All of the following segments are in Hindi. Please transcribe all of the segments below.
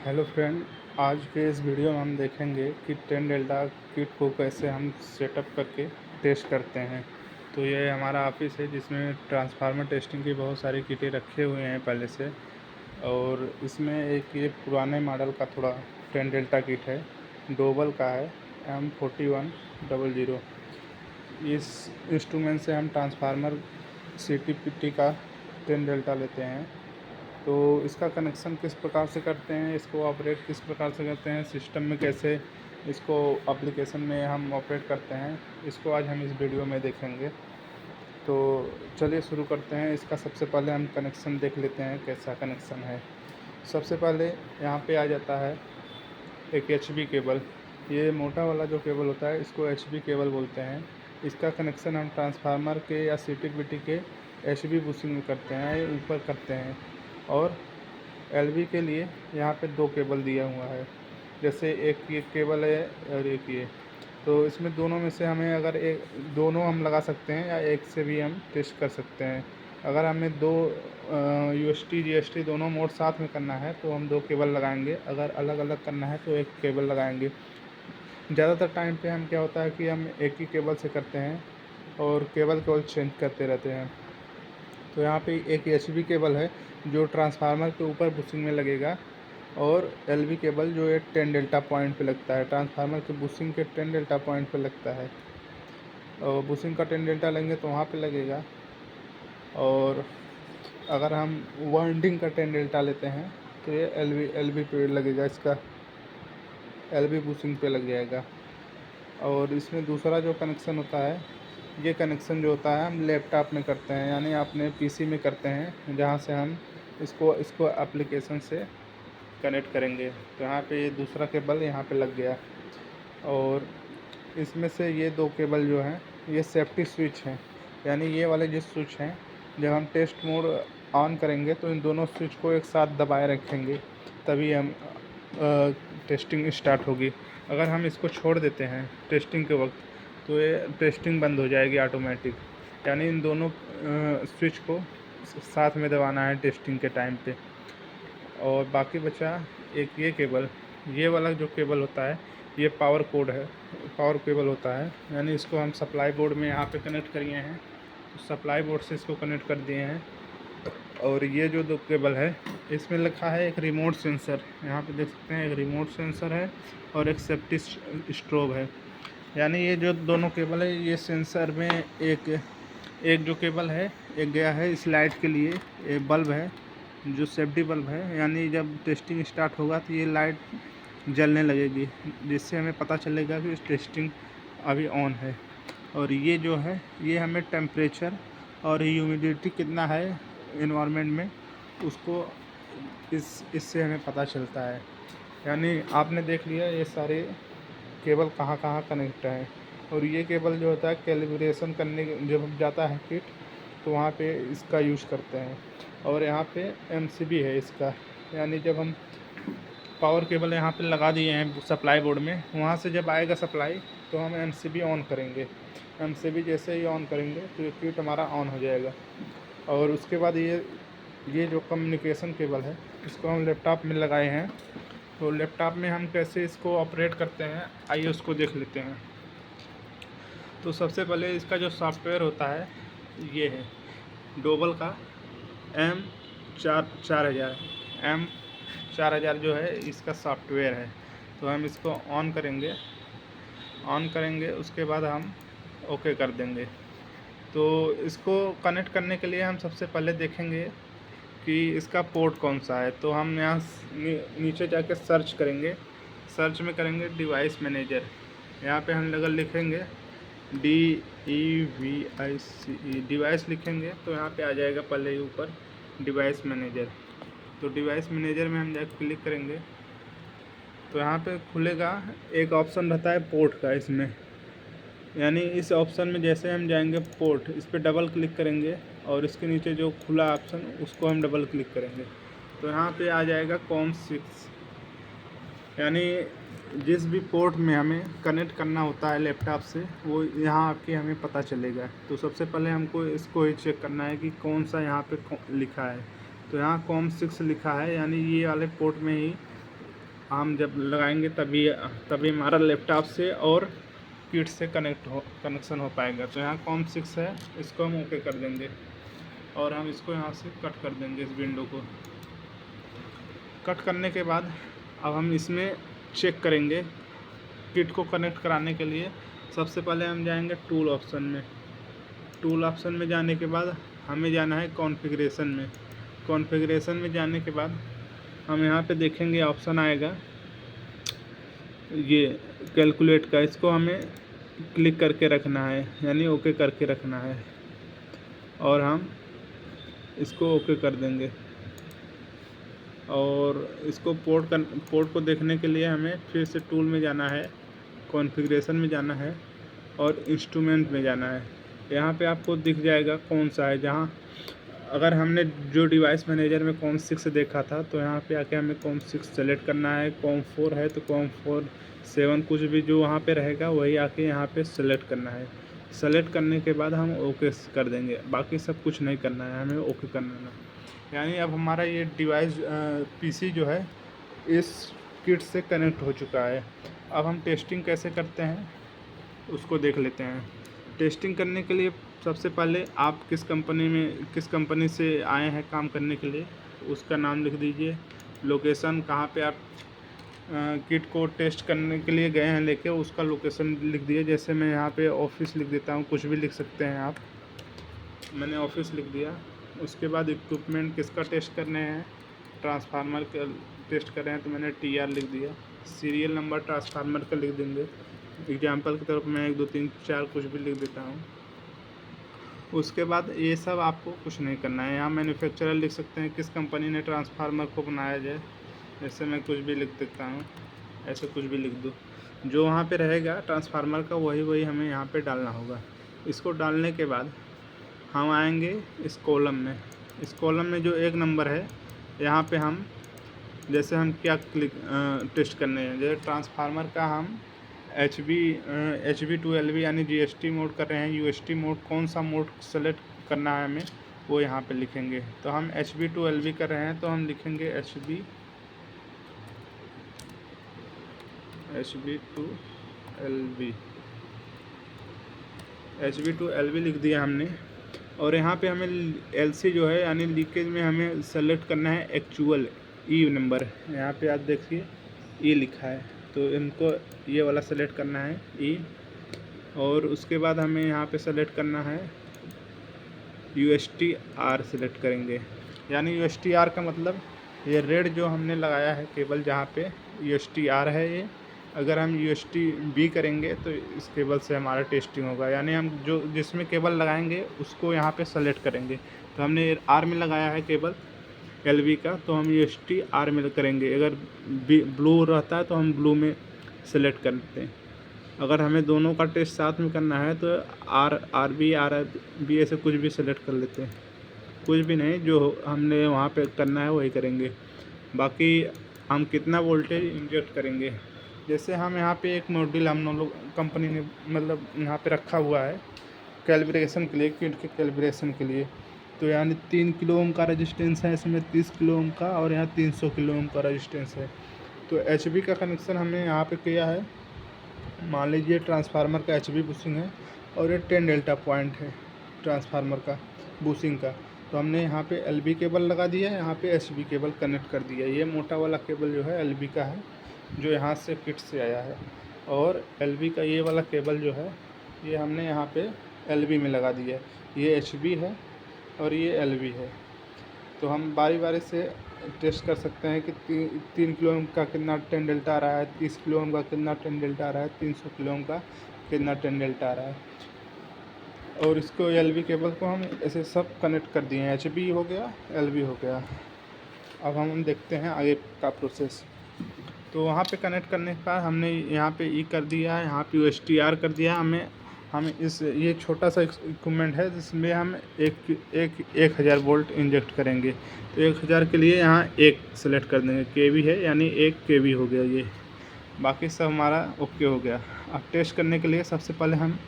हेलो फ्रेंड, आज के इस वीडियो में हम देखेंगे कि 10 डेल्टा किट को कैसे हम सेटअप करके टेस्ट करते हैं। तो ये हमारा ऑफिस है जिसमें ट्रांसफार्मर टेस्टिंग की बहुत सारी किटें रखे हुए हैं पहले से। और इसमें एक ये पुराने मॉडल का थोड़ा 10 डेल्टा किट है, डोबल का है, M4100। इस इंस्ट्रूमेंट से हम ट्रांसफार्मर CTPT का 10 डेल्टा लेते हैं। तो इसका कनेक्शन किस प्रकार से करते हैं, इसको ऑपरेट किस प्रकार से करते हैं, सिस्टम में कैसे इसको एप्लीकेशन में हम ऑपरेट करते हैं, इसको आज हम इस वीडियो में देखेंगे। तो चलिए शुरू करते हैं। इसका सबसे पहले हम कनेक्शन देख लेते हैं कैसा कनेक्शन है। सबसे पहले यहाँ पे आ जाता है एक HV केबल। ये मोटा वाला जो केबल होता है इसको HV केबल बोलते हैं। इसका कनेक्शन हम ट्रांसफार्मर के या CTPT के HV बुशिंग में करते हैं, ऊपर करते हैं। और LV के लिए यहाँ पे 2 केबल दिया हुआ है। जैसे एक ये केबल है और एक ये, तो इसमें दोनों में से हमें अगर एक दोनों हम लगा सकते हैं या एक से भी हम टेस्ट कर सकते हैं। अगर हमें दो UST GST दोनों मोड साथ में करना है तो हम 2 केबल लगाएंगे। अगर अलग अलग करना है तो एक केबल लगाएंगे। ज़्यादातर टाइम पे हम क्या होता है कि हम एक ही केबल से करते हैं और केबल केवल चेंज करते रहते हैं। तो यहाँ पे एक HV केबल है जो ट्रांसफार्मर के ऊपर बुशिंग में लगेगा, और LV केबल जो ये 10 डेल्टा पॉइंट पे लगता है, ट्रांसफार्मर के बुशिंग के 10 डेल्टा पॉइंट पे लगता है। और बुशिंग का 10 डेल्टा लेंगे तो वहाँ पे लगेगा। और अगर हम वाइंडिंग का 10 डेल्टा लेते हैं तो ये LV पे लगेगा, इसका LV बुशिंग पे लग जाएगा। और इसमें दूसरा जो कनेक्शन होता है, ये कनेक्शन जो होता है हम लैपटॉप में करते हैं, यानी अपने PC में करते हैं, जहाँ से हम इसको एप्लीकेशन से कनेक्ट करेंगे। तो यहाँ पे ये दूसरा केबल यहाँ पे लग गया। और इसमें से ये 2 केबल जो हैं ये सेफ्टी स्विच हैं, यानी ये वाले जो स्विच हैं, जब हम टेस्ट मोड ऑन करेंगे तो इन दोनों स्विच को एक साथ दबाए रखेंगे, तभी हम टेस्टिंग स्टार्ट होगी। अगर हम इसको छोड़ देते हैं टेस्टिंग के वक्त तो ये टेस्टिंग बंद हो जाएगी ऑटोमेटिक। यानी इन दोनों स्विच को साथ में दबाना है टेस्टिंग के टाइम पे। और बाकी बचा एक ये केबल, ये वाला जो केबल होता है ये पावर केबल होता है, यानी इसको हम सप्लाई बोर्ड में यहाँ पे कनेक्ट करिए हैं, तो सप्लाई बोर्ड से इसको कनेक्ट कर दिए हैं। और ये जो 2 केबल है इसमें लिखा है एक रिमोट सेंसर, यहाँ पे देख सकते हैं एक रिमोट सेंसर है और एक सेफ्टी स्ट्रोब है। यानी ये जो दोनों केबल है ये सेंसर में एक जो केबल है एक गया है इस लाइट के लिए, ये बल्ब है जो सेफ्टी बल्ब है, यानी जब टेस्टिंग स्टार्ट होगा तो ये लाइट जलने लगेगी, जिससे हमें पता चलेगा कि टेस्टिंग अभी ऑन है। और ये जो है ये हमें टेम्परेचर और ह्यूमिडिटी कितना है एनवायरनमेंट में, उसको इससे हमें पता चलता है। यानी आपने देख लिया ये सारे केबल कहाँ कहाँ कनेक्ट है। और ये केबल जो होता है कैलिब्रेशन करने जब जाता है किट तो वहाँ पे इसका यूज़ करते हैं। और यहाँ पे MCB है इसका, यानी जब हम पावर केबल यहाँ पे लगा दिए हैं सप्लाई बोर्ड में, वहाँ से जब आएगा सप्लाई तो हम MCB ऑन करेंगे। MCB जैसे ही ऑन करेंगे तो ये किट हमारा ऑन हो जाएगा। और उसके बाद ये जो कम्युनिकेशन केबल है इसको हम लैपटॉप में लगाए हैं। तो लैपटॉप में हम कैसे इसको ऑपरेट करते हैं आइए उसको देख लेते हैं। तो सबसे पहले इसका जो सॉफ्टवेयर होता है ये है डोबल का M4000 जो है इसका सॉफ्टवेयर है। तो हम इसको ऑन करेंगे उसके बाद हम ओके कर देंगे। तो इसको कनेक्ट करने के लिए हम सबसे पहले देखेंगे कि इसका पोर्ट कौन सा है। तो हम यहाँ नीचे जाके सर्च करेंगे, सर्च में करेंगे डिवाइस मैनेजर, यहाँ पे हम अगर लिखेंगे DEVICE डिवाइस लिखेंगे तो यहाँ पे आ जाएगा पहले ही ऊपर डिवाइस मैनेजर। तो डिवाइस मैनेजर में हम जाकर क्लिक करेंगे तो यहाँ पे खुलेगा एक ऑप्शन रहता है पोर्ट का इसमें, यानी इस ऑप्शन में जैसे हम जाएंगे पोर्ट, इस पर डबल क्लिक करेंगे और इसके नीचे जो खुला ऑप्शन उसको हम डबल क्लिक करेंगे तो यहाँ पे आ जाएगा COM6, यानी जिस भी पोर्ट में हमें कनेक्ट करना होता है लैपटॉप से वो यहाँ आके हमें पता चलेगा। तो सबसे पहले हमको इसको ही चेक करना है कि कौन सा यहाँ पे लिखा है। तो यहाँ COM6 लिखा है, यानी ये वाले पोर्ट में ही हम जब लगाएंगे तभी तभी हमारा लैपटॉप से और किट से कनेक्शन हो पाएगा। तो यहाँ COM6 है, इसको हम ओके कर देंगे और हम इसको यहाँ से कट कर देंगे। इस विंडो को कट करने के बाद अब हम इसमें चेक करेंगे किट को कनेक्ट कराने के लिए। सबसे पहले हम जाएंगे टूल ऑप्शन में। टूल ऑप्शन में जाने के बाद हमें जाना है कॉन्फ़िगरेशन में। कॉन्फ़िगरेशन में जाने के बाद हम यहाँ पे देखेंगे ऑप्शन आएगा ये कैलकुलेट का, इसको हमें क्लिक करके रखना है, यानी ओके करके रखना है और हम इसको ओके कर देंगे। और इसको पोर्ट को देखने के लिए हमें फिर से टूल में जाना है, कॉन्फ़िगरेशन में जाना है और इंस्ट्रूमेंट में जाना है। यहाँ पे आपको दिख जाएगा कौन सा है। जहाँ अगर हमने जो डिवाइस मैनेजर में COM6 देखा था तो यहाँ पे आके हमें COM6 सेलेक्ट करना है। COM4 है तो COM4 7 कुछ भी जो वहाँ पे रहेगा वही आके यहाँ पे सेलेक्ट करना है। सेलेक्ट करने के बाद हम ओके कर देंगे, बाकी सब कुछ नहीं करना है, हमें ओके करना है। यानी अब हमारा ये डिवाइस PC जो है इस किट से कनेक्ट हो चुका है। अब हम टेस्टिंग कैसे करते हैं उसको देख लेते हैं। टेस्टिंग करने के लिए सबसे पहले आप किस कंपनी से आए हैं काम करने के लिए उसका नाम लिख दीजिए। लोकेशन कहाँ पे आप किट को टेस्ट करने के लिए गए हैं लेके, उसका लोकेशन लिख दिए। जैसे मैं यहाँ पे ऑफिस लिख देता हूँ, कुछ भी लिख सकते हैं आप। मैंने ऑफिस लिख दिया। उसके बाद इक्विपमेंट किसका टेस्ट करने हैं, ट्रांसफार्मर का टेस्ट कर रहे हैं तो मैंने TR लिख दिया। सीरियल नंबर ट्रांसफार्मर का लिख देंगे। एग्जाम्पल की तरफ मैं 1 2 3 4 कुछ भी लिख देता हूँ। उसके बाद ये सब आपको कुछ नहीं करना है। यहाँ मैन्युफैक्चरर लिख सकते हैं, किस कंपनी ने ट्रांसफार्मर को बनाया जाए। जैसे मैं कुछ भी लिख देता हूँ, ऐसे कुछ भी लिख दूँ। जो वहाँ पे रहेगा ट्रांसफार्मर का वही हमें यहाँ पे डालना होगा। इसको डालने के बाद हम आएंगे इस कॉलम में। इस कॉलम में जो 1 नंबर है यहाँ पे हम जैसे हम क्या टेस्ट करने हैं। जैसे ट्रांसफार्मर का हम HV2LV यानी GST मोड कर रहे हैं। UST मोड कौन सा मोड सेलेक्ट करना है हमें वो यहाँ पे लिखेंगे। तो हम HV2LV कर रहे हैं तो हम लिखेंगे HV2LV लिख दिया हमने। और यहाँ पे हमें LC जो है यानी लीकेज में हमें सेलेक्ट करना है एक्चुअल E नंबर। यहाँ पे आप देखिए E लिखा है तो इनको ये वाला सेलेक्ट करना है E। और उसके बाद हमें यहाँ पे सेलेक्ट करना है USTR सेलेक्ट करेंगे। यानी USTR का मतलब ये रेड जो हमने लगाया है केबल जहाँ पे USTR है ये। अगर हम USTB करेंगे तो इस केबल से हमारा टेस्टिंग होगा। यानी हम जो जिसमें केबल लगाएंगे उसको यहाँ पे सेलेक्ट करेंगे। तो हमने R में लगाया है केबल LV का तो हम USTR में करेंगे। अगर ब्लू रहता है तो हम ब्लू में सेलेक्ट करते हैं। अगर हमें दोनों का टेस्ट साथ में करना है तो RB ऐसे कुछ भी सेलेक्ट कर लेते हैं। कुछ भी नहीं, जो हमने वहाँ पे करना है वही करेंगे। बाकी हम कितना वोल्टेज इंजेक्ट करेंगे। जैसे हम यहाँ पे एक मॉड्यूल हम लोग कंपनी ने मतलब यहाँ पे रखा हुआ है कैलिब्रेशन के लिए, किट के कैलिब्रेशन के लिए। तो यानी 3 किलो ओम का रेजिस्टेंस है, इसमें 30 किलो ओम का और यहाँ 300 किलो ओम का रेजिस्टेंस है। तो HV का कनेक्शन हमने यहाँ पे किया है। मान लीजिए ट्रांसफार्मर का HV बूसिंग है और ये 10 डेल्टा पॉइंट है ट्रांसफार्मर का बूसिंग का। तो हमने यहाँ पे LV केबल लगा दिया है, यहाँ पे HV केबल कनेक्ट कर दिया। ये मोटा वाला केबल जो है LV का है जो यहाँ से किट से आया है। और LV का ये वाला केबल जो है ये हमने यहाँ पे LV में लगा दिया है। ये HV है और ये LV है। तो हम बारी बारी से टेस्ट कर सकते हैं कि 3 किलो ओम का कितना 10 डेल्टा आ रहा है, 30 किलो ओम का कितना 10 डेल्टा आ रहा है, 300 किलो ओम का कितना 10 डेल्टा आ रहा है। और इसको LV केबल को हम ऐसे सब कनेक्ट कर दिए हैं। HV हो गया, LV हो गया। अब हम देखते हैं आगे का प्रोसेस। तो वहाँ पे कनेक्ट करने के बाद हमने यहाँ पे E कर दिया है, यहाँ पे USTR कर दिया। हमें ये छोटा सा इक्विपमेंट है जिसमें हम 1000 वोल्ट इंजेक्ट करेंगे। तो 1000 के लिए यहाँ 1 सेलेक्ट कर देंगे। KV है यानी 1 KV हो गया ये। बाकी सब हमारा ओके हो गया। अब टेस्ट करने के लिए सबसे पहले हम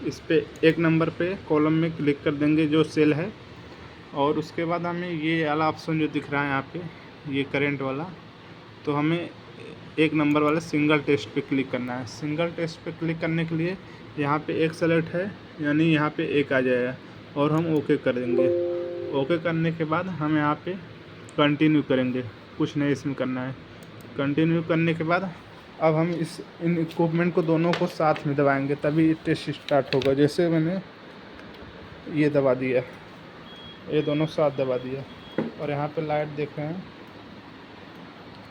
इस पे 1 नंबर पे कॉलम में क्लिक कर देंगे जो सेल है। और उसके बाद हमें ये वाला ऑप्शन जो दिख रहा है यहाँ पे ये करंट वाला, तो हमें एक नंबर वाले सिंगल टेस्ट पे क्लिक करना है। सिंगल टेस्ट पे क्लिक करने के लिए यहाँ पे एक सेलेक्ट है, यानी यहाँ पे एक आ जाएगा और हम ओके कर देंगे। ओके करने के बाद हम यहाँ पे कंटिन्यू करेंगे, कुछ नहीं इसमें करना है। कंटिन्यू करने के बाद अब हम इन इक्विपमेंट को दोनों को साथ में दबाएंगे, तभी टेस्ट स्टार्ट होगा। जैसे मैंने ये दबा दिया, ये दोनों साथ दबा दिया और यहाँ पे लाइट देख रहे हैं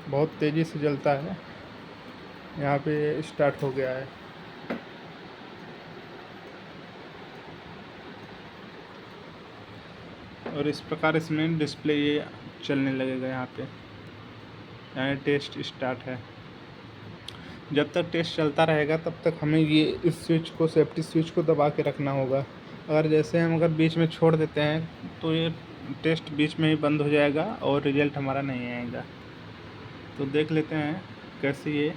बहुत तेज़ी से जलता है। यहाँ पे स्टार्ट हो गया है। और इस प्रकार इसमें डिस्प्ले ये चलने लगेगा यहाँ पे, यानी टेस्ट स्टार्ट है। जब तक टेस्ट चलता रहेगा तब तक हमें ये इस स्विच को, सेफ्टी स्विच को दबा के रखना होगा। अगर बीच में छोड़ देते हैं तो ये टेस्ट बीच में ही बंद हो जाएगा और रिजल्ट हमारा नहीं आएगा। तो देख लेते हैं कैसे ये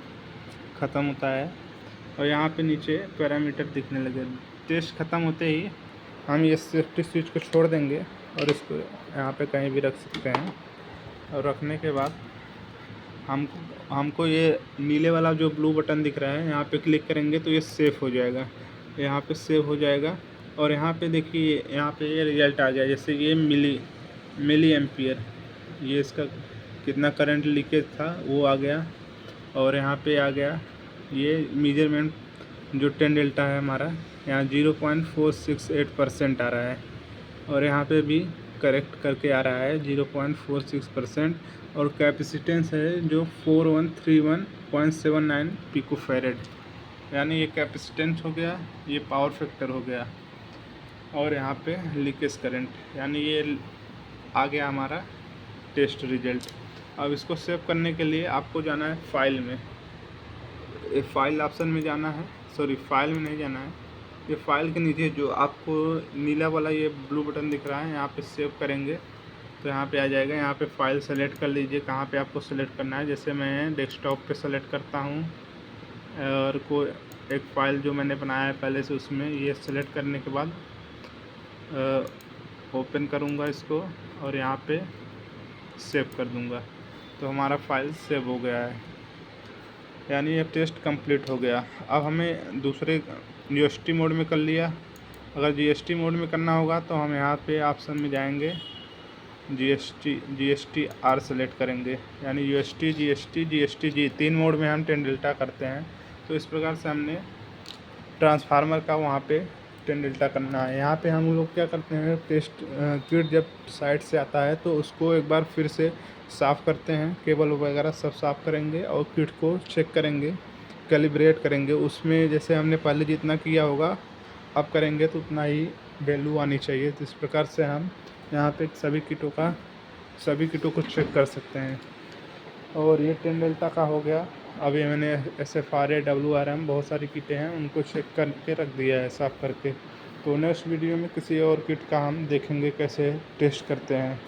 ख़त्म होता है। और यहाँ पे नीचे पैरामीटर दिखने लगे। टेस्ट ख़त्म होते ही हम ये सेफ्टी स्विच को छोड़ देंगे और इसको यहाँ पे कहीं भी रख सकते हैं। और रखने के बाद हमको ये नीले वाला जो ब्लू बटन दिख रहा है, यहाँ पे क्लिक करेंगे तो ये सेव हो जाएगा। यहाँ पे सेव हो जाएगा और यहाँ पे देखिए, यहाँ पे ये रिज़ल्ट आ गया। जैसे ये मिली एम्पियर, ये इसका कितना करंट लीकेज था वो आ गया। और यहाँ पे आ गया ये मेजरमेंट जो 10 डेल्टा है हमारा, यहाँ 0.468% आ रहा है। और यहाँ पे भी करेक्ट करके आ रहा है 0.46%। और कैपेसिटेंस है जो 4131.79 पिकोफैरेड, यानी ये कैपेसिटेंस हो गया, ये पावर फैक्टर हो गया। और यहाँ पे लीकेज करंट, यानी ये आ गया हमारा टेस्ट रिजल्ट। अब इसको सेव करने के लिए आपको जाना है फाइल में, फाइल ऑप्शन में जाना है। सॉरी, फाइल में नहीं जाना है, ये फाइल के नीचे जो आपको नीला वाला ये ब्लू बटन दिख रहा है, यहाँ पे सेव करेंगे तो यहाँ पे आ जाएगा। यहाँ पे फाइल सेलेक्ट कर लीजिए, कहाँ पे आपको सेलेक्ट करना है। जैसे मैं डेस्कटॉप पे सेलेक्ट करता हूँ और कोई एक फ़ाइल जो मैंने बनाया है पहले से, उसमें ये सेलेक्ट करने के बाद ओपन करूँगा इसको और यहाँ पे सेव कर दूँगा तो हमारा फ़ाइल सेव हो गया है, यानी ये टेस्ट कंप्लीट हो गया। अब हमें दूसरे GST मोड में कर लिया। अगर GST मोड में करना होगा तो हम यहाँ पे ऑप्शन में जाएंगे, GST-R सेलेक्ट करेंगे, यानी UST, GST, GST-G 3 मोड में हम 10 डेल्टा करते हैं। तो इस प्रकार से हमने ट्रांसफार्मर का वहाँ पे 10 डेल्टा करना है। यहाँ पे हम लोग क्या करते हैं, टेस्ट किट जब साइड से आता है तो उसको एक बार फिर से साफ़ करते हैं, केबल वगैरह सब साफ़ करेंगे और किट को चेक करेंगे, कैलिब्रेट करेंगे। उसमें जैसे हमने पहले जितना किया होगा अब करेंगे तो उतना ही वैल्यू आनी चाहिए। तो इस प्रकार से हम यहाँ पे सभी किटों को चेक कर सकते हैं। और ये 10 डेल्टा का हो गया। अभी मैंने SFRA, WRM बहुत सारी किटें हैं, उनको चेक करके रख दिया है साफ़ करके। तो नेक्स्ट वीडियो में किसी और किट का हम देखेंगे कैसे टेस्ट करते हैं।